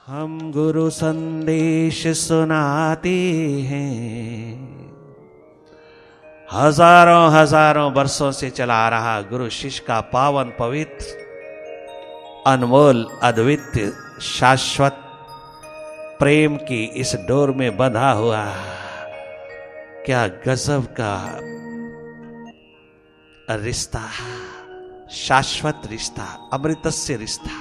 हम गुरु संदेश सुनाते हैं। हजारों हजारों वर्षों से चला आ रहा गुरु शिष्य का पावन पवित्र अनमोल अद्वितीय शाश्वत प्रेम की इस डोर में बंधा हुआ क्या गजब का रिश्ता, शाश्वत रिश्ता, अमृतस्य रिश्ता,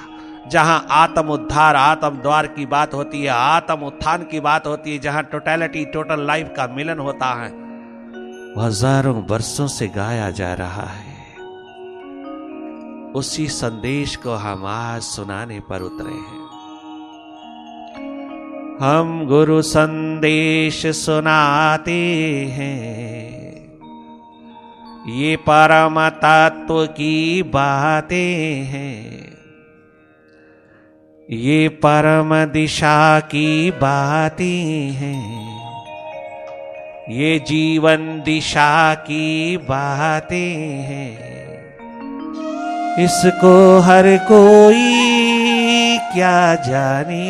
जहां आत्म उद्धार आत्म द्वार की बात होती है, आत्म उत्थान की बात होती है, जहां टोटलिटी टोटल लाइफ का मिलन होता है, हजारों वर्षों से गाया जा रहा है। उसी संदेश को हम आज सुनाने पर उतरे हैं। हम गुरु संदेश सुनाते हैं, ये परम तत्व की बातें हैं, ये परम दिशा की बातें हैं, ये जीवन दिशा की बातें हैं। इसको हर कोई क्या जाने,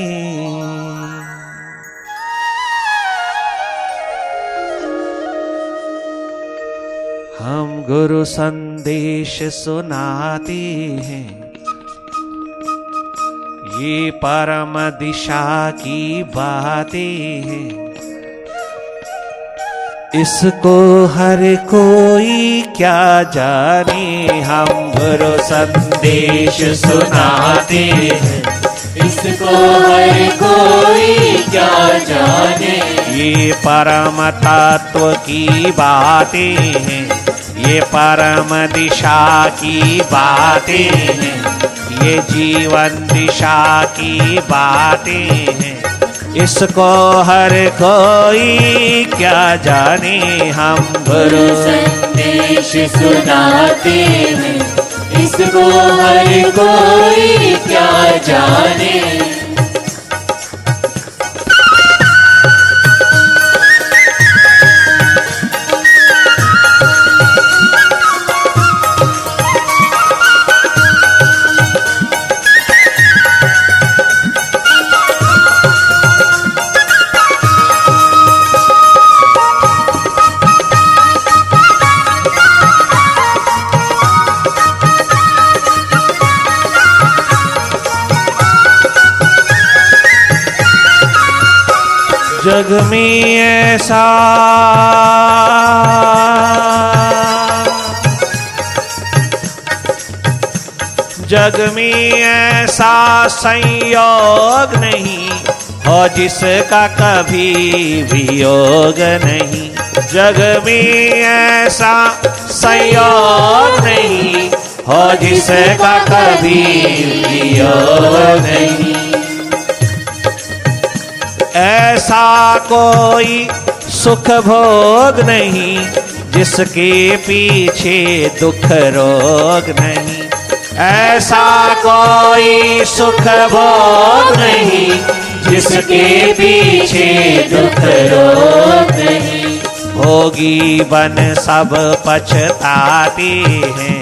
हम गुरु संदेश सुनाते हैं, ये परम दिशा की बातें हैं। इसको हर कोई क्या जाने, हम गुरु संदेश सुनाते हैं, इसको हर कोई क्या जाने। ये परम तत्व की बातें हैं, ये परम दिशा की बातें हैं, ये जीवन दिशा की बातें हैं। इसको हर कोई क्या जाने, हम गुरु संदेश सुनाते हैं, इसको हर कोई क्या जाने। जग में ऐसा जग में ऐसा संयोग नहीं हो जिसका कभी वियोग नहीं। जग में ऐसा संयोग नहीं हो जिसका कभी वियोग नहीं। ऐसा कोई सुख भोग नहीं जिसके पीछे दुख रोग नहीं। ऐसा कोई सुख भोग नहीं जिसके पीछे दुख रोग नहीं। भोगी बन सब पछताते हैं,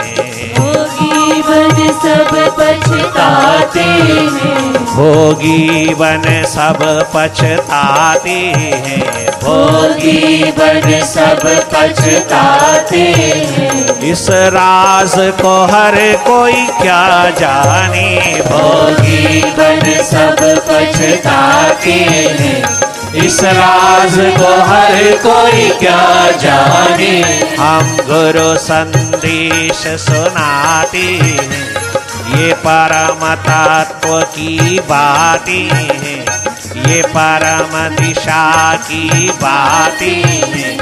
भोगी बन सब पछताते हैं, भोगी बन सब पछताते हैं, भोगी बन सब पछताते हैं। इस राज को हर कोई क्या जाने, भोगी बन सब पछताते हैं, इस राज को हर कोई क्या जाने। हम गुरु संदेश सुनाते हैं, ये परम तत्व की बातें हैं, ये परम दिशा की बातें हैं,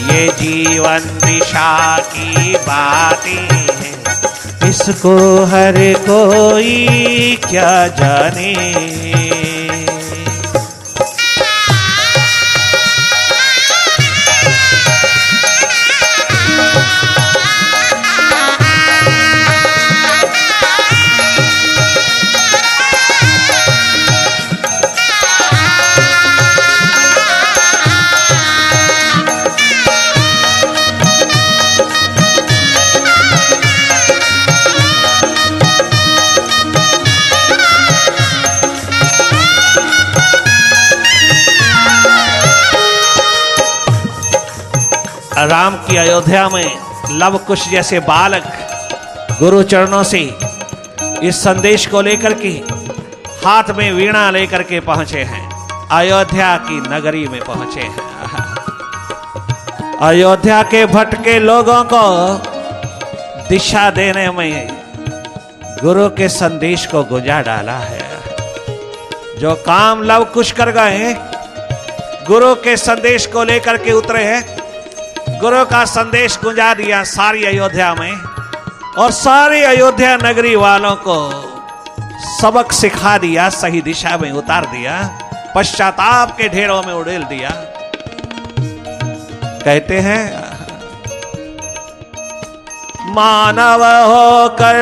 ये जीवन दिशा की बातें हैं। इसको हर कोई क्या जाने। राम की अयोध्या में लव कुश जैसे बालक गुरु चरणों से इस संदेश को लेकर के हाथ में वीणा लेकर के पहुंचे हैं, अयोध्या की नगरी में पहुंचे हैं। अयोध्या के भटके लोगों को दिशा देने में गुरु के संदेश को गुंजा डाला है। जो काम लव कुश कर गए गुरु के संदेश को लेकर के उतरे हैं, गुरु का संदेश गुंजा दिया सारी अयोध्या में और सारी अयोध्या नगरी वालों को सबक सिखा दिया, सही दिशा में उतार दिया, पश्चाताप के ढेरों में उड़ेल दिया। कहते हैं मानव होकर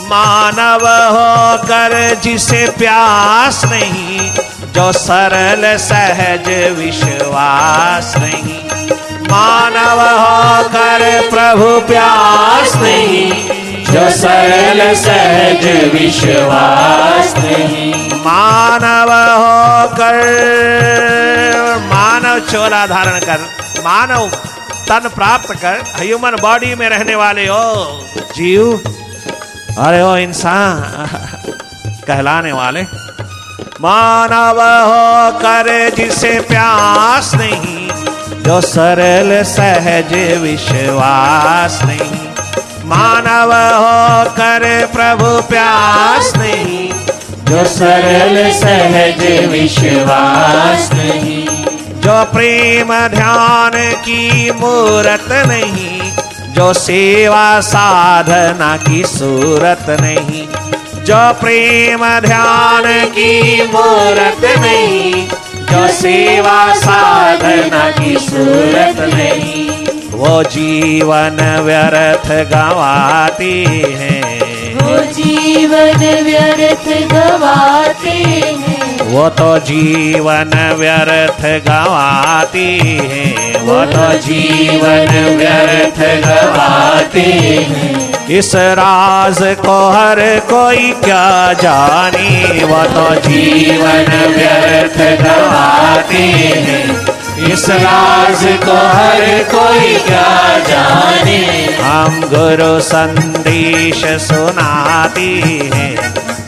मानव होकर जिसे प्यास नहीं, जो सरल सहज विश्वास नहीं। मानव होकर प्रभु प्यास नहीं, जो सरल सहज विश्वास नहीं। मानव होकर मानव चोला धारण कर, मानव तन प्राप्त कर, ह्यूमन बॉडी में रहने वाले हो जीव, अरे ओ इंसान कहलाने वाले। मानव होकर जिसे प्यास नहीं, जो सरल सहज विश्वास नहीं। मानव होकर प्रभु प्यास नहीं, जो सरल सहज विश्वास नहीं। जो प्रेम ध्यान की मूरत नहीं, जो सेवा साधना की सूरत नहीं। जो प्रेम ध्यान की मूरत नहीं, जो सेवा साधना की सूरत नहीं। वो जीवन व्यर्थ गंवाती हैं, वो जीवन व्यर्थ गंवाते हैं। वो तो जीवन व्यर्थ गंवाती हैं, वो तो जीवन व्यर्थ गंवाते हैं। इस राज को हर कोई क्या जाने, वो तो जीवन व्यर्थ गंवाते हैं। इस राज को हर कोई क्या जाने। हम गुरु संदेश सुनाती हैं,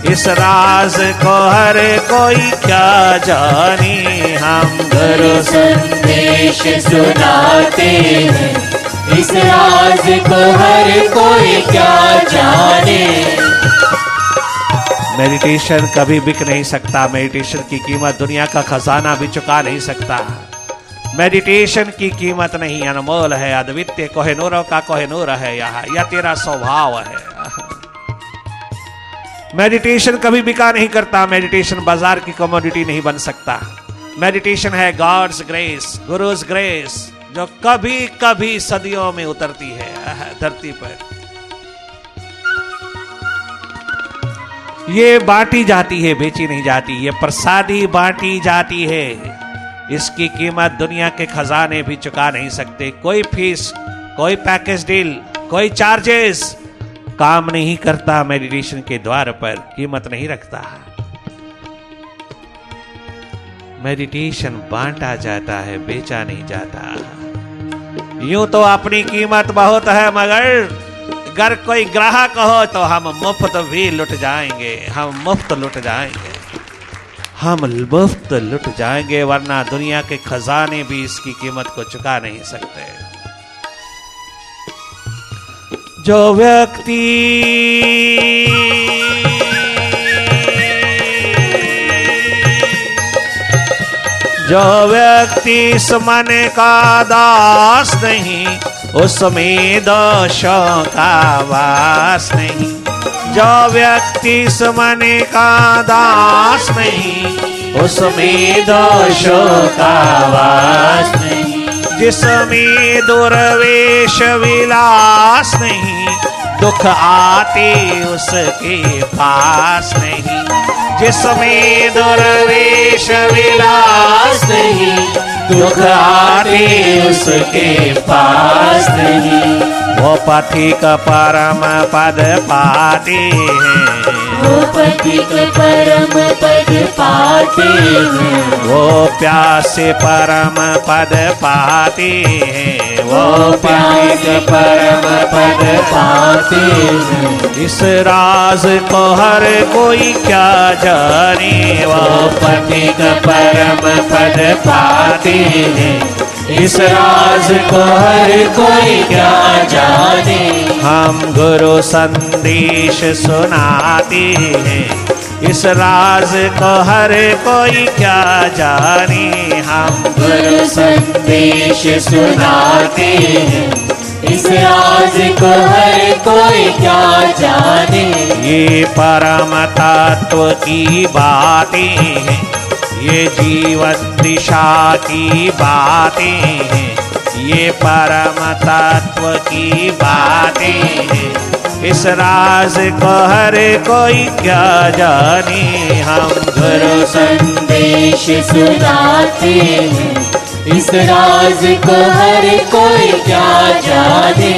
इस राज को हर कोई क्या जाने। हम गुरु संदेश सुनाते हैं, इस राज को हर कोई क्या जाने। मेडिटेशन कभी बिक नहीं सकता, मेडिटेशन की कीमत दुनिया का खजाना भी चुका नहीं सकता। मेडिटेशन की कीमत नहीं, अनमोल है, अद्वितीय कोहिनूरों का कोहिनूर है यह तेरा स्वभाव है। मेडिटेशन कभी बिका नहीं करता, मेडिटेशन बाजार की कमोडिटी नहीं बन सकता। मेडिटेशन है गॉड्स ग्रेस, गुरुज ग्रेस, जो कभी कभी सदियों में उतरती है धरती पर। ये बांटी जाती है, बेची नहीं जाती, ये प्रसादी बांटी जाती है। इसकी कीमत दुनिया के खजाने भी चुका नहीं सकते। कोई फीस, कोई पैकेज डील, कोई चार्जेस काम नहीं करता मेडिटेशन के द्वार पर, कीमत नहीं रखता। मेडिटेशन बांटा जाता है, बेचा नहीं जाता। यूं तो अपनी कीमत बहुत है, मगर अगर कोई ग्राहक हो तो हम मुफ्त भी लुट जाएंगे, हम मुफ्त लुट जाएंगे, हम मुफ्त लुट जाएंगे, वरना दुनिया के खजाने भी इसकी कीमत को चुका नहीं सकते। जो व्यक्ति इस मन का दास नहीं, उसमें दोषों का वास नहीं। जो व्यक्ति इस मन का दास नहीं, उसमें दोषों का वास नहीं। जिसमें दुर्वेश विलास नहीं, दुख आते उसके पास नहीं। जिसमें दुर्वेश विलास नहीं, दुख आते उसके पास नहीं। वो पथिक परम पद पाते हैं, वो पथिक परम पद पाते हैं, वो प्यासे परम पद पाते हैं, वो प्यास परम पद पाते हैं। इस राज को हर कोई क्या जाने, वो पथिक परम पद पाते हैं, इस राज को हर कोई क्या जाने। हम गुरु संदेश सुनाते हैं, इस राज को हर कोई क्या जाने, हम गुरु संदेश सुनाते हैं, इस राज को हर कोई क्या जाने। ये परम तत्व की बातें हैं, ये जीवन दिशा की बातें हैं, ये परम तत्व की बातें हैं, इस राज को हर कोई क्या जाने, हम गुरु संदेश सुनाते हैं, इस राज को हर कोई क्या जाने।